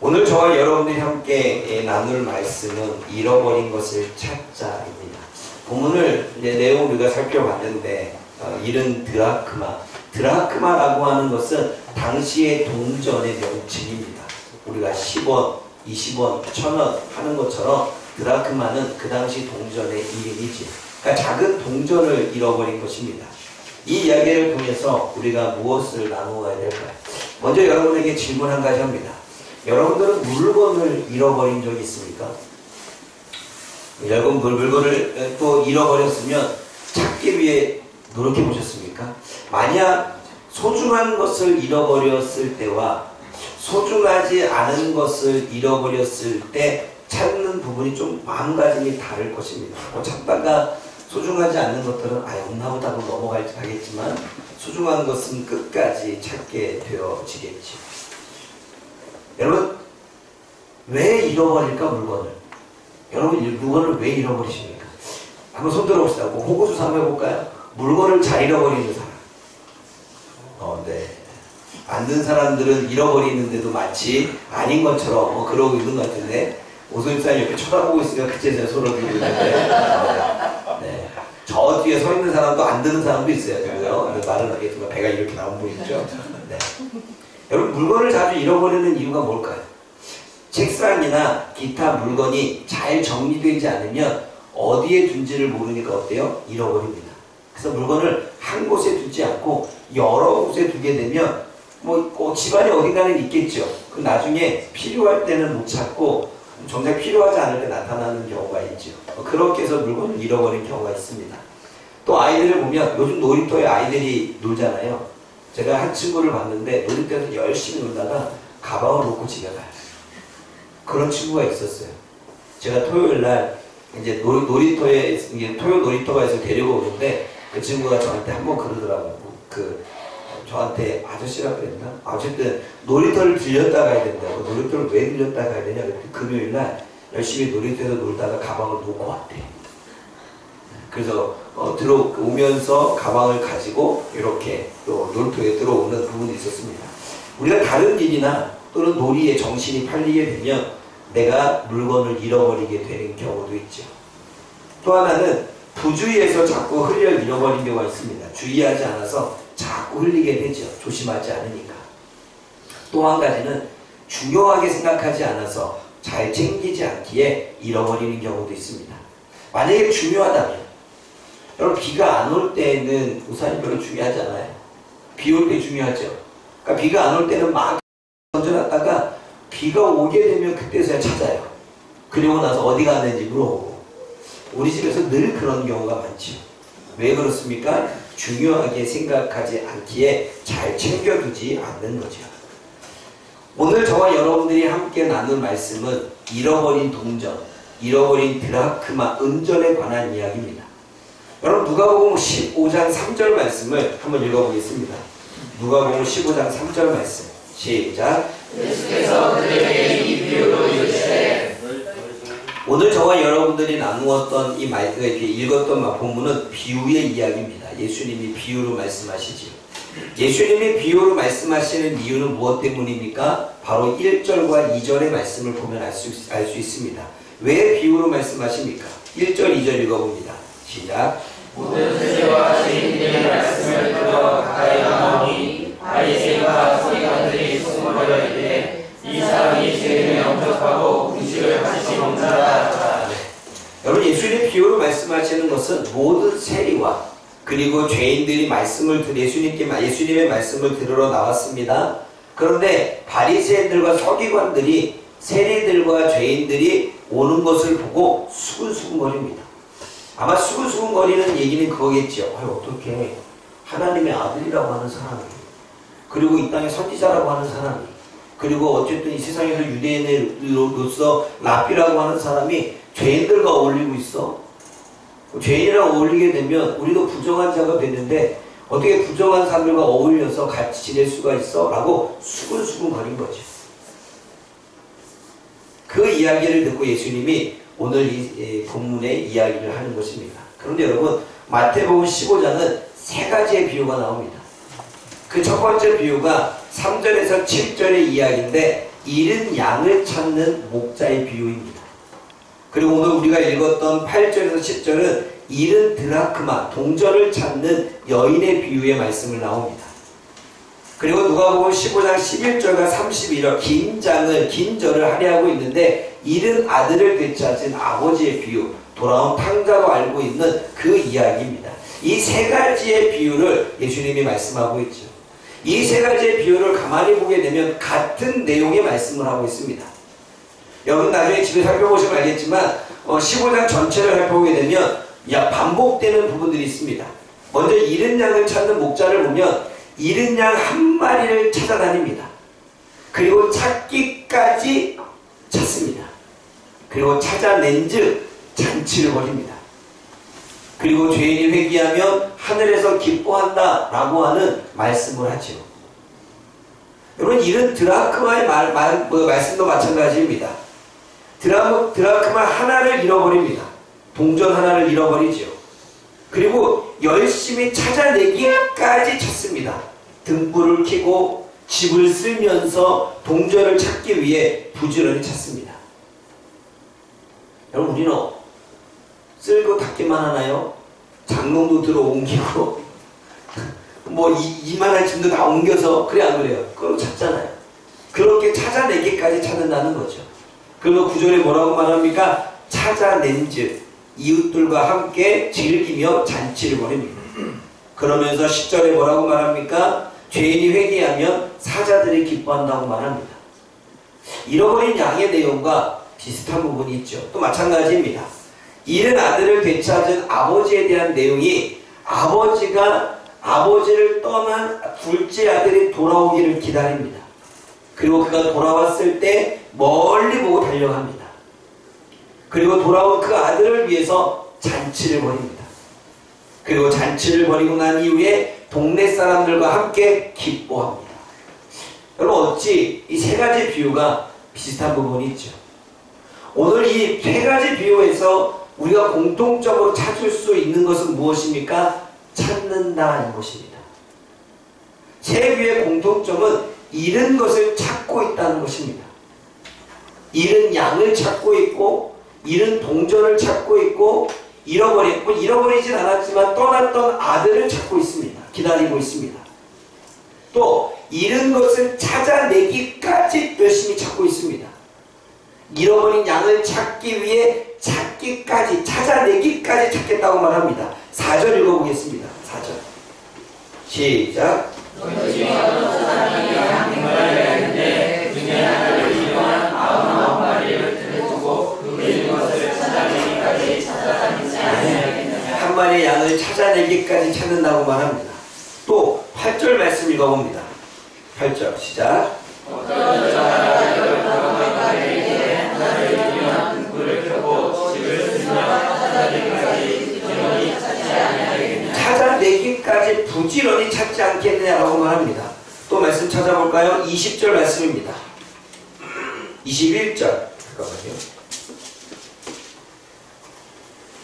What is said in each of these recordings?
오늘 저와 여러분들이 함께 나눌 말씀은 잃어버린 것을 찾자입니다. 본문을 이제 내용 우리가 살펴봤는데 잃은 드라크마라고 하는 것은 당시의 동전의 명칭입니다. 우리가 10원, 20원, 1000원 하는 것처럼 드라크마는 그 당시 동전의 이름이지. 그러니까 작은 동전을 잃어버린 것입니다. 이 이야기를 통해서 우리가 무엇을 나누어야 될까요? 먼저 여러분에게 질문 한 가지 합니다. 여러분들은 물건을 잃어버린 적이 있습니까? 여러분 물건을 또 잃어버렸으면 찾기 위해 노력해 보셨습니까? 만약 소중한 것을 잃어버렸을 때와 소중하지 않은 것을 잃어버렸을 때 찾는 부분이 좀 마음가짐이 다를 것입니다. 찾다가 소중하지 않는 것들은 없나보다 하고 넘어가겠지만 소중한 것은 끝까지 찾게 되어지겠지. 여러분, 왜 잃어버릴까 물건을? 여러분 물건을 왜 잃어버리십니까? 한번 손 들어봅시다. 호구수사 한번 해볼까요? 물건을 잘 잃어버리는 사람. 네. 앉은 사람들은 잃어버리는데도 마치 아닌 것처럼 그러고 있는 것 같은데 오소입사님 옆에 쳐다보고 있으니까 그때서야 손을 들고 있는데 네. 저 뒤에 서 있는 사람도 안 드는 사람도 있어요. 근데 말은 하겠지만 배가 이렇게 나온 분 있죠. 네. 여러분 물건을 자주 잃어버리는 이유가 뭘까요? 책상이나 기타 물건이 잘 정리되지 않으면 어디에 둔지를 모르니까 어때요? 잃어버립니다. 그래서 물건을 한 곳에 두지 않고 여러 곳에 두게 되면 집안에 어딘가는 있겠죠. 그 나중에 필요할 때는 못 찾고 정작 필요하지 않을 때 나타나는 경우가 있죠. 그렇게 해서 물건을 잃어버린 경우가 있습니다. 또 아이들을 보면 요즘 놀이터에 아이들이 놀잖아요. 제가 한 친구를 봤는데 놀이터에서 열심히 놀다가 가방을 놓고 집에 가요. 그런 친구가 있었어요. 제가 토요일날 이제 놀이터에 토요 놀이터가 있어서 데리고 오는데 그 친구가 저한테 한번 그러더라고요. 저한테 아저씨라고 그랬나? 어쨌든 놀이터를 들렸다 가야 된다고. 놀이터를 왜 들렸다 가야 되냐? 그랬더니 금요일날 열심히 놀이터에서 놀다가 가방을 놓고 왔대. 그래서 들어오면서 가방을 가지고 이렇게 또 놀이터에 들어오는 부분이 있었습니다. 우리가 다른 일이나 또는 놀이에 정신이 팔리게 되면 내가 물건을 잃어버리게 되는 경우도 있죠. 또 하나는 부주의해서 자꾸 흘려 잃어버린 경우가 있습니다. 주의하지 않아서 자꾸 흘리게 되죠. 조심하지 않으니까. 또 한 가지는 중요하게 생각하지 않아서 잘 챙기지 않기에 잃어버리는 경우도 있습니다. 만약에 중요하다면 여러분 비가 안 올 때는 우산이 별로 중요하지 않아요. 비 올 때 중요하죠. 그러니까 비가 안 올 때는 막 던져놨다가 비가 오게 되면 그때서야 찾아요. 그리고 나서 어디 갔는지 물어보고. 우리 집에서 늘 그런 경우가 많죠. 왜 그렇습니까? 중요하게 생각하지 않기에 잘 챙겨두지 않는 거죠. 오늘 저와 여러분들이 함께 나눌 말씀은 잃어버린 동전, 잃어버린 드라크마, 은전에 관한 이야기입니다. 여러분 누가복음 15장 3절 말씀을 한번 읽어보겠습니다. 누가복음 15장 3절 말씀 시작. 예수께서 그들에게 이 비유로 이르시되. 오늘 저와 여러분들이 나누었던 이렇게 읽었던 본문은 비유의 이야기입니다. 예수님이 비유로 말씀하시지요. 예수님이 비유로 말씀하시는 이유는 무엇 때문입니까? 바로 1절과 2절의 말씀을 보면 알 수 있습니다. 왜 비유로 말씀하십니까? 1절, 2절 읽어봅니다. 시작. 모든 세대와 죄인들의 말씀을 들어 가까이 나오니 바리새인과 서기관들이 수군거려 이르되 이 사람이 죄를 영접하고 음식을 같이 먹는 자라. 여러분 예수님이 비유로 말씀하시는 것은 모든 세리와 그리고 죄인들이 예수님의 말씀을 들으러 나왔습니다. 그런데 바리새인들과 서기관들이 세리들과 죄인들이 오는 것을 보고 수근수근거립니다. 아마 수근수근거리는 얘기는 그거겠죠. 어떻게 하나님의 아들이라고 하는 사람이, 그리고 이 땅의 선지자라고 하는 사람이, 그리고 어쨌든 이 세상에서 유대인으로서 랍비라고 하는 사람이 죄인들과 어울리고 있어. 죄인이랑 어울리게 되면 우리도 부정한 자가 되는데 어떻게 부정한 사람들과 어울려서 같이 지낼 수가 있어? 라고 수근수근거린 거죠. 그 이야기를 듣고 예수님이 오늘 이 본문의 이야기를 하는 것입니다. 그런데 여러분 마태복음 15장은 세 가지의 비유가 나옵니다. 그 첫 번째 비유가 3절에서 7절의 이야기인데 잃은 양을 찾는 목자의 비유입니다. 그리고 오늘 우리가 읽었던 8절에서 10절은 잃은 드라크마, 동전을 찾는 여인의 비유의 말씀을 나옵니다. 그리고 누가복음 15장 11절과 31절 긴 절을 할애하고 있는데 잃은 아들을 되찾은 아버지의 비유, 돌아온 탕자로 알고 있는 그 이야기입니다. 이 세 가지의 비유를 예수님이 말씀하고 있죠. 이 세 가지의 비유를 가만히 보게 되면 같은 내용의 말씀을 하고 있습니다. 여러분 나중에 집에 살펴보시면 알겠지만 15장 전체를 살펴보게 되면 반복되는 부분들이 있습니다. 먼저 잃은 양을 찾는 목자를 보면 잃은 양 한 마리를 찾아다닙니다. 그리고 찾기까지 찾습니다. 그리고 찾아낸 즉 잔치를 벌입니다. 그리고 죄인이 회개하면 하늘에서 기뻐한다 라고 하는 말씀을 하죠. 여러분 잃은 드라크마의 말씀도 마찬가지입니다. 드라크마 하나를 잃어버립니다. 동전 하나를 잃어버리죠. 그리고 열심히 찾아내기까지 찾습니다. 등불을 켜고 집을 쓸면서 동전을 찾기 위해 부지런히 찾습니다. 여러분 우리는 쓸고 닦기만 하나요? 장롱도 들어 옮기고 이만한 짐도 다 옮겨서 그래 안 그래요? 그걸 찾잖아요. 그렇게 찾아내기까지 찾는다는 거죠. 그리고 9절에 뭐라고 말합니까? 찾아낸 즉 이웃들과 함께 즐기며 잔치를 벌입니다. 그러면서 10절에 뭐라고 말합니까? 죄인이 회개하면 사자들이 기뻐한다고 말합니다. 잃어버린 양의 내용과 비슷한 부분이 있죠. 또 마찬가지입니다. 잃은 아들을 되찾은 아버지에 대한 내용이 아버지가 아버지를 떠난 둘째 아들이 돌아오기를 기다립니다. 그리고 그가 돌아왔을 때 멀리 보고 달려갑니다. 그리고 돌아온 그 아들을 위해서 잔치를 벌입니다. 그리고 잔치를 벌이고 난 이후에 동네 사람들과 함께 기뻐합니다. 여러분 어찌 이 세 가지 비유가 비슷한 부분이 있죠. 오늘 이 세 가지 비유에서 우리가 공통적으로 찾을 수 있는 것은 무엇입니까? 찾는다인 것입니다. 세 비유의 공통점은 잃은 것을 찾고 있다는 것입니다. 잃은 양을 찾고 있고 잃은 동전을 찾고 있고 잃어버리진 않았지만 떠났던 아들을 찾고 있습니다. 기다리고 있습니다. 또 잃은 것을 찾아내기까지 열심히 찾고 있습니다. 잃어버린 양을 찾기 위해 찾아내기까지 찾겠다고 말합니다. 4절 읽어보겠습니다. 4절 시작. 한 마리의 양을 찾아내기까지 찾는다고 말합니다. 또 8절 말씀 읽어봅니다. 8절 시작. 찾아내기까지 부지런히 찾지 않겠느냐라고 말합니다. 또 말씀 찾아볼까요? 20절 말씀입니다. 21절 잠깐만요.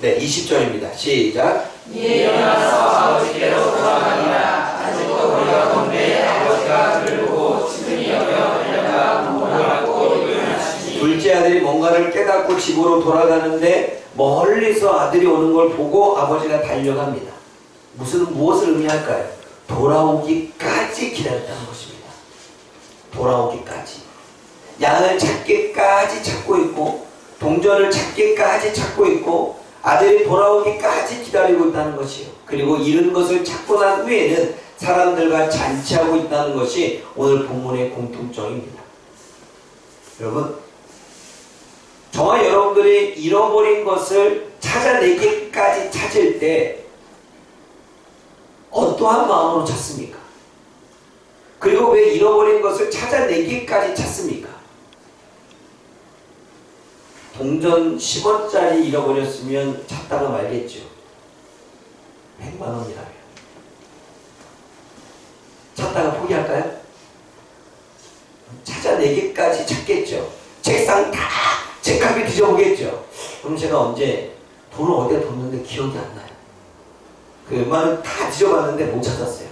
네, 20절입니다. 시작. 일어나서 아버지께로 돌아가니라. 아직도 거리가 먼데 아버지가 그를 보고 친근히 여겨 달려가 공부하고 입을 마시니 둘째 아들이 뭔가를 깨닫고 집으로 돌아가는데 멀리서 아들이 오는 걸 보고 아버지가 달려갑니다. 무엇을 의미할까요? 돌아오기까지 기다렸다는 것입니다. 돌아오기까지. 양을 찾기까지 찾고 있고 동전을 찾기까지 찾고 있고 아들이 돌아오기까지 기다리고 있다는 것이요. 그리고 잃은 것을 찾고 난 후에는 사람들과 잔치하고 있다는 것이 오늘 본문의 공통점입니다. 여러분, 저와 여러분들이 잃어버린 것을 찾아내기까지 찾을 때 어떠한 마음으로 찾습니까? 그리고 왜 잃어버린 것을 찾아내기까지 찾습니까? 동전 10원짜리 잃어버렸으면 찾다가 말겠죠. 100만 원이라면. 찾다가 포기할까요? 찾아내기까지 찾겠죠. 책상 다 책가게 뒤져보겠죠. 그럼 제가 언제 돈을 어디다 뒀는데 기억이 안 나요. 그 웬만한 다 뒤져봤는데 못 찾았어요.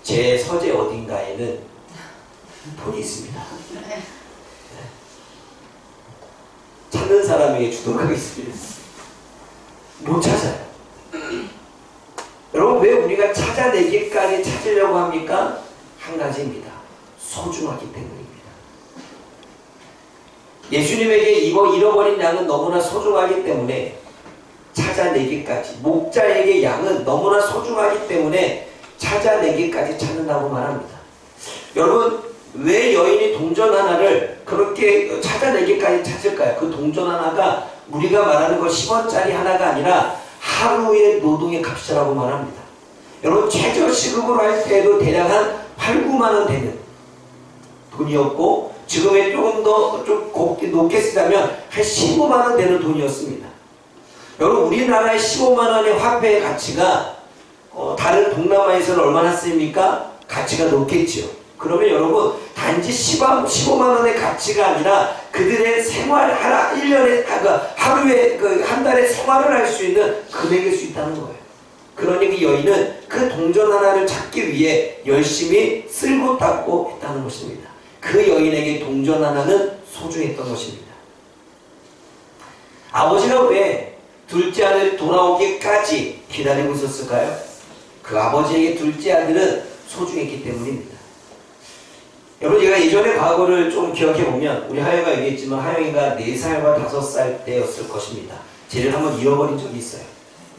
제 서재 어딘가에는 돈이 있습니다. 찾는 사람에게 주도록 하겠습니다. 못 찾아요. 여러분, 왜 우리가 찾아내기까지 찾으려고 합니까? 한 가지입니다. 소중하기 때문입니다. 예수님에게 잃어버린 양은 너무나 소중하기 때문에 찾아내기까지, 목자에게 양은 너무나 소중하기 때문에 찾아내기까지 찾는다고 말합니다. 여러분, 왜 여인이 동전 하나를 그렇게 찾아내기까지 찾을까요? 그 동전 하나가 우리가 말하는 거 10원짜리 하나가 아니라 하루의 노동의 값이라고 말합니다. 여러분, 최저시급으로 할 때도 대략 한 8, 9만 원 되는 돈이었고, 지금에 조금 더 좀 높게 쓰자면 한 15만 원 되는 돈이었습니다. 여러분, 우리나라의 15만 원의 화폐의 가치가 다른 동남아에서는 얼마나 쓰입니까? 가치가 높겠죠. 그러면 여러분, 단지 15만 원의 가치가 아니라 그들의 생활, 1년에, 하루에, 한 달에 생활을 할 수 있는 금액일 수 있다는 거예요. 그러니 그 여인은 그 동전 하나를 찾기 위해 열심히 쓸고 닦고 했다는 것입니다. 그 여인에게 동전 하나는 소중했던 것입니다. 아버지가 왜 둘째 아들이 돌아오기까지 기다리고 있었을까요? 그 아버지에게 둘째 아들은 소중했기 때문입니다. 여러분, 제가 예전의 과거를 좀 기억해보면, 우리 하영이가 얘기했지만 하영이가 4살과 5살 때였을 것입니다. 쟤를 한번 잃어버린 적이 있어요.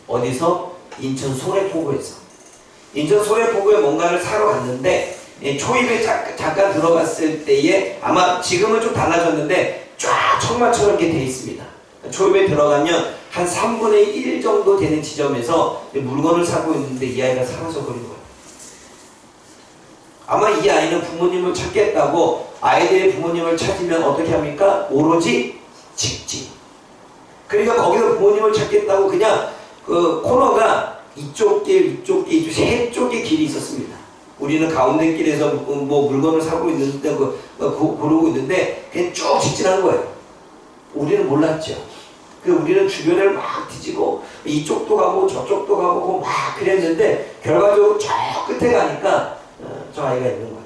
어디서? 인천 소래포구에서. 인천 소래포구에 뭔가를 사러 갔는데, 초입에 잠깐 들어갔을 때에, 아마 지금은 좀 달라졌는데 쫙 청마처럼 이렇게 돼 있습니다. 초입에 들어가면 한 3분의 1 정도 되는 지점에서 물건을 사고 있는데 이 아이가 사라져버린 거예요. 아마 이 아이는 부모님을 찾겠다고, 아이들의 부모님을 찾으면 어떻게 합니까? 오로지 직진. 그러니까 거기서 부모님을 찾겠다고 그냥 그 코너가 이쪽 길, 이쪽 길, 이쪽 세 쪽의 길이 있었습니다. 우리는 가운데 길에서 뭐 물건을 사고 있는데, 고르고 있는데, 그냥 쭉 직진하는 거예요. 우리는 몰랐죠. 우리는 주변을 막 뒤지고, 이쪽도 가고, 저쪽도 가보고, 막 그랬는데, 결과적으로 저 끝에 가니까, 저 아이가 있는 거예요.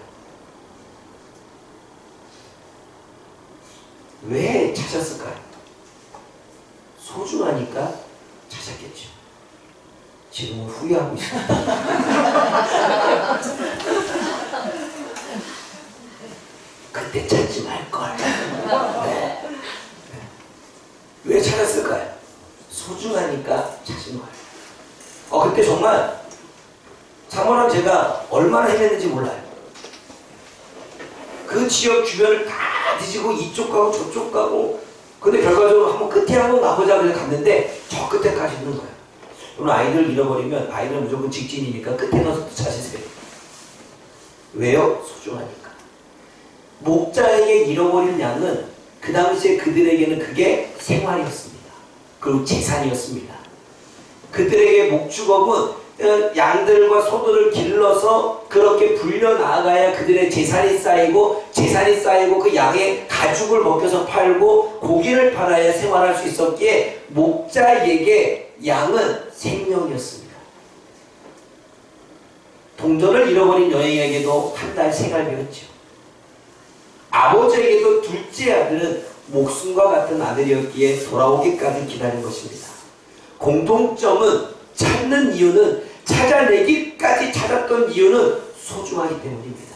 왜 찾았을까요? 소중하니까 찾았겠죠. 지금은 후회하고 있습니다. 그때 찾지 말걸. 네. 왜 찾았을까요? 소중하니까 찾은 거예요. 그때 정말 장모랑 제가 얼마나 헤맸는지 몰라요. 그 지역 주변을 다 뒤지고 이쪽 가고 저쪽 가고, 근데 결과적으로 한번 끝에 한번 가보자 그래서 갔는데 저 끝에까지 있는 거예요. 오늘 아이들을 잃어버리면 아이들은 무조건 직진이니까 끝에 가서 찾으세요. 왜요? 소중하니까. 목자에게 잃어버린 양은 그 당시에 그들에게는 그게 생활이었습니다. 그리고 재산이었습니다. 그들에게 목축업은 양들과 소들을 길러서 그렇게 불려 나아가야 그들의 재산이 쌓이고, 재산이 쌓이고 그 양의 가죽을 벗겨서 팔고 고기를 팔아야 생활할 수 있었기에 목자에게 양은 생명이었습니다. 동전을 잃어버린 여인에게도 한 달 생활비였죠. 아버지에게도 둘째 아들은 목숨과 같은 아들이었기에 돌아오기까지 기다린 것입니다. 공통점은, 찾는 이유는, 찾아내기까지 찾았던 이유는 소중하기 때문입니다.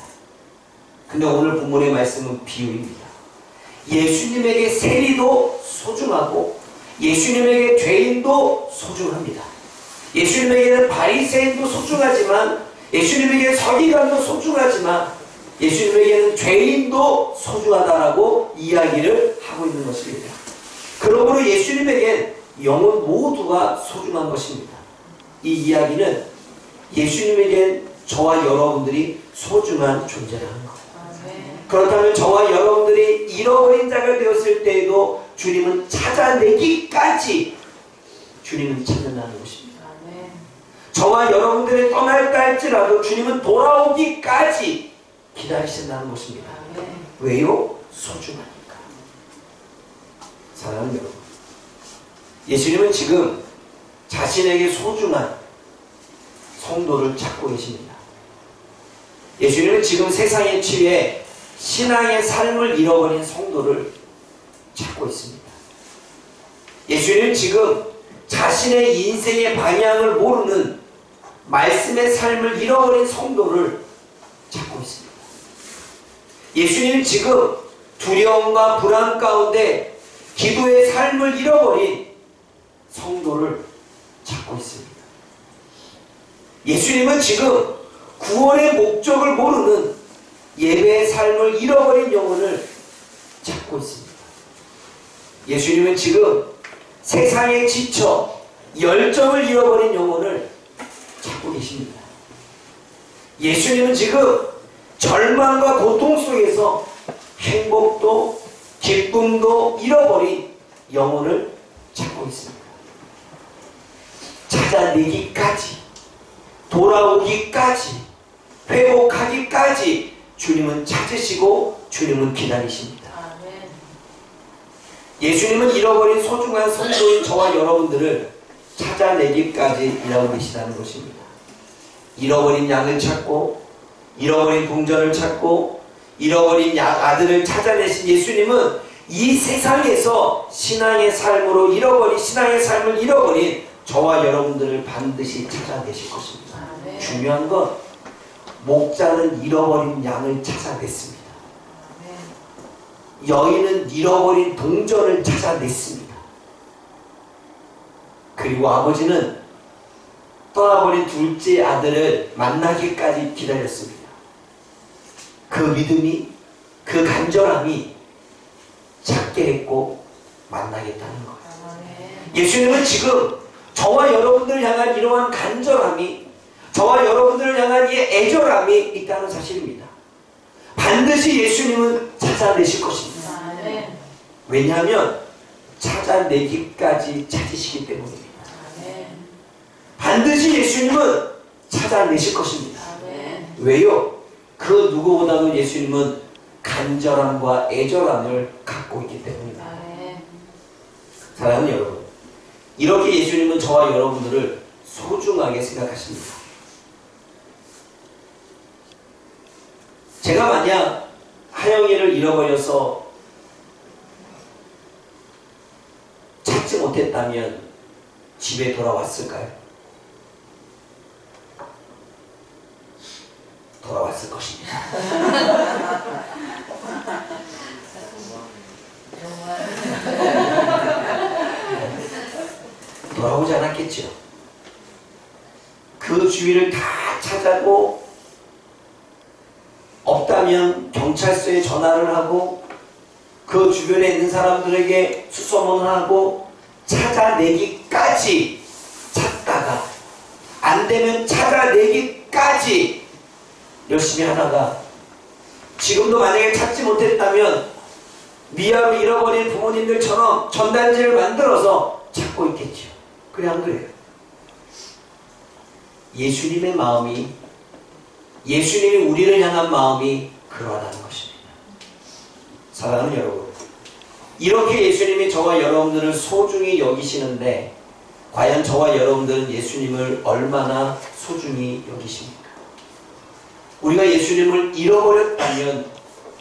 근데 오늘 본문의 말씀은 비유입니다. 예수님에게 세리도 소중하고 예수님에게 죄인도 소중합니다. 예수님에게는 바리새인도 소중하지만, 예수님에게 서기관도 소중하지만, 예수님에게는 죄인도 소중하다라고 이야기를 하고 있는 것입니다. 그러므로 예수님에겐 영혼 모두가 소중한 것입니다. 이 이야기는 예수님에겐 저와 여러분들이 소중한 존재라는 거예요. 그렇다면 저와 여러분들이 잃어버린 자가 되었을 때에도 주님은 찾아내기까지 주님은 찾는다는 것입니다. 저와 여러분들이 떠날까 할지라도 주님은 돌아오기까지 기다리신다는 것입니다. 왜요? 소중하니까. 사랑하는 여러분, 예수님은 지금 자신에게 소중한 성도를 찾고 계십니다. 예수님은 지금 세상에 취해 신앙의 삶을 잃어버린 성도를 찾고 있습니다. 예수님은 지금 자신의 인생의 방향을 모르는 말씀의 삶을 잃어버린 성도를 찾고 있습니다. 예수님은 지금 두려움과 불안 가운데 기도의 삶을 잃어버린 성도를 찾고 있습니다. 예수님은 지금 구원의 목적을 모르는 예배의 삶을 잃어버린 영혼을 찾고 있습니다. 예수님은 지금 세상에 지쳐 열정을 잃어버린 영혼을 찾고 계십니다. 예수님은 지금 절망과 고통 속에서 행복도 기쁨도 잃어버린 영혼을 찾고 있습니다. 찾아내기까지, 돌아오기까지, 회복하기까지 주님은 찾으시고 주님은 기다리십니다. 예수님은 잃어버린 소중한 성도인 저와 여러분들을 찾아내기까지 일하고 계시다는 것입니다. 잃어버린 양을 찾고, 잃어버린 동전을 찾고, 잃어버린 아들을 찾아내신 예수님은 이 세상에서 신앙의 삶을 잃어버린 저와 여러분들을 반드시 찾아내실 것입니다. 중요한 건 목자는 잃어버린 양을 찾아냈습니다. 여인은 잃어버린 동전을 찾아냈습니다. 그리고 아버지는 떠나버린 둘째 아들을 만나기까지 기다렸습니다. 그 믿음이, 그 간절함이 찾게 했고 만나겠다는 거예요. 예수님은 지금 저와 여러분들을 향한 이러한 간절함이, 저와 여러분들을 향한 이 애절함이 있다는 사실입니다. 반드시 예수님은 찾아내실 것입니다. 왜냐하면 찾아내기까지 찾으시기 때문입니다. 반드시 예수님은 찾아내실 것입니다. 왜요? 그 누구보다도 예수님은 간절함과 애절함을 갖고 있기 때문입니다. 사랑하는 여러분, 이렇게 예수님은 저와 여러분들을 소중하게 생각하십니다. 제가 만약 하영이를 잃어버려서 찾지 못했다면 집에 돌아왔을까요? 돌아왔을 것입니다. 돌아오지 않았겠죠. 그 주위를 다 찾아고 없다면 경찰서에 전화를 하고 그 주변에 있는 사람들에게 수소문을 하고 찾아내기까지 찾다가 안 되면 찾아내기까지 열심히 하다가 지금도 만약에 찾지 못했다면 미아로 잃어버린 부모님들처럼 전단지를 만들어서 찾고 있겠죠. 그래 안 그래요? 예수님의 마음이, 예수님이 우리를 향한 마음이 그러하다는 것입니다. 사랑하는 여러분, 이렇게 예수님이 저와 여러분들을 소중히 여기시는데 과연 저와 여러분들은 예수님을 얼마나 소중히 여기십니까? 우리가 예수님을 잃어버렸다면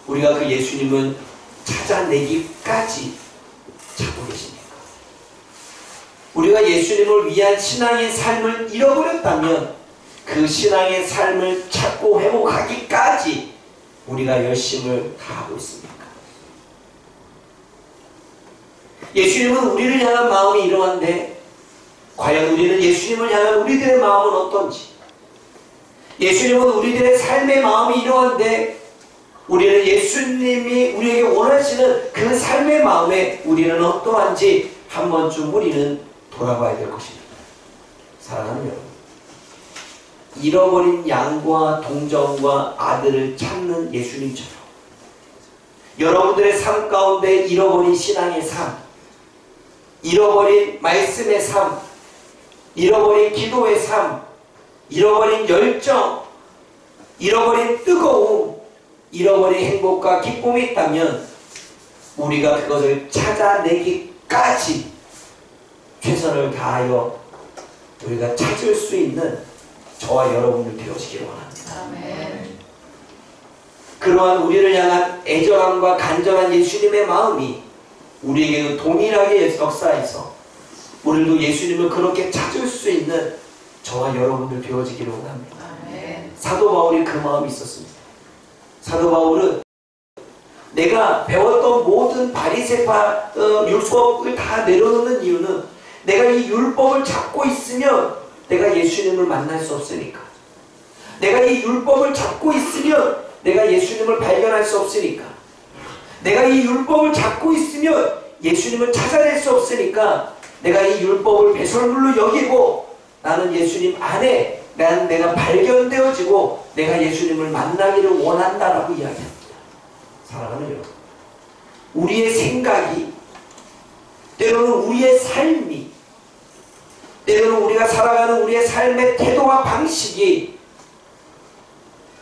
우리가 그 예수님은 찾아내기까지 찾고 계십니까? 우리가 예수님을 위한 신앙의 삶을 잃어버렸다면 그 신앙의 삶을 찾고 회복하기까지 우리가 열심을 다하고 있습니까? 예수님은 우리를 향한 마음이 이러한데 과연 우리는 예수님을 향한 우리들의 마음은 어떤지, 예수님은 우리들의 삶의 마음이 이러한데 우리는 예수님이 우리에게 원하시는 그 삶의 마음에 우리는 어떠한지 한 번쯤 우리는 돌아봐야 될 것입니다. 사랑하는 여러분, 잃어버린 양과 동정과 아들을 찾는 예수님처럼 여러분들의 삶 가운데 잃어버린 신앙의 삶, 잃어버린 말씀의 삶, 잃어버린 기도의 삶, 잃어버린 열정, 잃어버린 뜨거움, 잃어버린 행복과 기쁨이 있다면 우리가 그것을 찾아내기까지 최선을 다하여 우리가 찾을 수 있는 저와 여러분들 되어지길 원합니다. 아멘. 그 그러한 우리를 향한 애절함과 간절한 예수님의 마음이 우리에게도 동일하게 역사해서 우리도 예수님을 그렇게 찾을 수 있는 저와 여러분들 되어지기를 원합니다. 사도 바울이 그 마음이 있었습니다. 사도 바울은 내가 배웠던 모든 바리새파 율법을 다 내려놓는 이유는 내가 이 율법을 잡고 있으면 내가 예수님을 만날 수 없으니까, 내가 이 율법을 잡고 있으면 내가 예수님을 발견할 수 없으니까, 내가 이 율법을 잡고 있으면 예수님을 찾아낼 수 없으니까 내가 이 율법을 배설물로 여기고 나는 예수님 안에 내가 발견되어지고 내가 예수님을 만나기를 원한다라고 이야기합니다. 사랑하는 여러분, 우리의 생각이, 때로는 우리의 삶이, 때로는 우리가 살아가는 우리의 삶의 태도와 방식이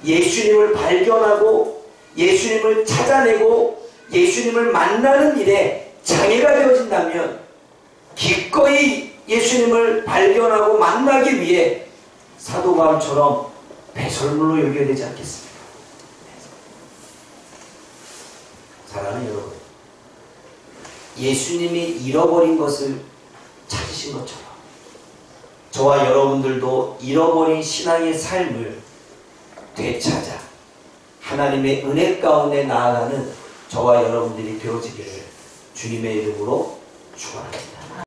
예수님을 발견하고 예수님을 찾아내고 예수님을 만나는 일에 장애가 되어진다면 기꺼이 예수님을 발견하고 만나기 위해 사도 바울처럼 배설물로 여겨야 되지 않겠습니까? 사랑하는 여러분, 예수님이 잃어버린 것을 찾으신 것처럼 저와 여러분들도 잃어버린 신앙의 삶을 되찾아 하나님의 은혜 가운데 나아가는 저와 여러분들이 되어지기를 주님의 이름으로 축원합니다.